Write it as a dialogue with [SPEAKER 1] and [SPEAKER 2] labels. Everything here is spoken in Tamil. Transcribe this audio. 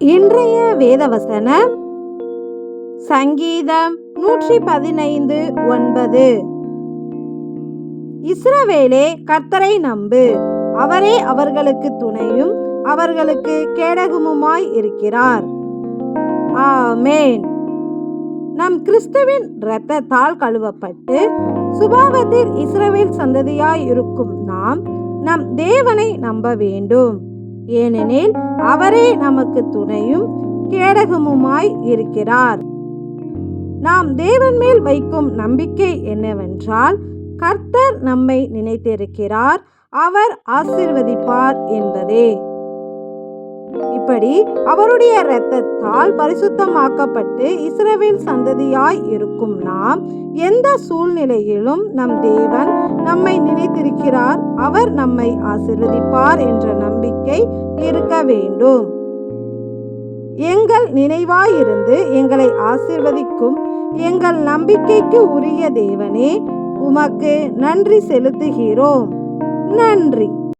[SPEAKER 1] இன்றைய வேதவசனம் சங்கீதம் 115:9. இஸ்ரவேலே, கர்த்தரை நம்பு, அவரே அவர்களுக்கு துணையும் அவர்களுக்கு கேடகமுமாய் இருக்கிறார். ஆமென். நம் கிறிஸ்துவின் இரத்தத்தால் கழுவப்பட்டு சுபாவத்தில் இஸ்ரவேல் சந்ததியாய் இருக்கும் நம் தேவனை நம்ப வேண்டும். ஏனெனில் அவரே நமக்கு துணையும் கேடகமுமாய் இருக்கிறார். நாம் தேவன் மேல் வைக்கும் நம்பிக்கை என்னவென்றால், கர்த்தர் நம்மை நினைத்திருக்கிறார், அவர் ஆசீர்வதிப்பார் என்பதே. இப்படி அவருடைய இரத்தத்தால் பரிசுத்தமாக்கப்பட்டு இஸ்ரவேல் சந்ததியாய் இருக்கும் நாம் எந்த சூழ்நிலையிலும் நம் தேவன் நம்மை நினைத்திருக்கிறார், அவர் நம்மை ஆசீர்வதிப்பார் என்ற நம்பிக்கை இருக்க வேண்டும். எங்கள் நினைவாயிருந்து எங்களை ஆசீர்வதிக்கும் எங்கள் நம்பிக்கைக்கு உரிய தேவனே, உமக்கு நன்றி செலுத்துகிறோம். நன்றி.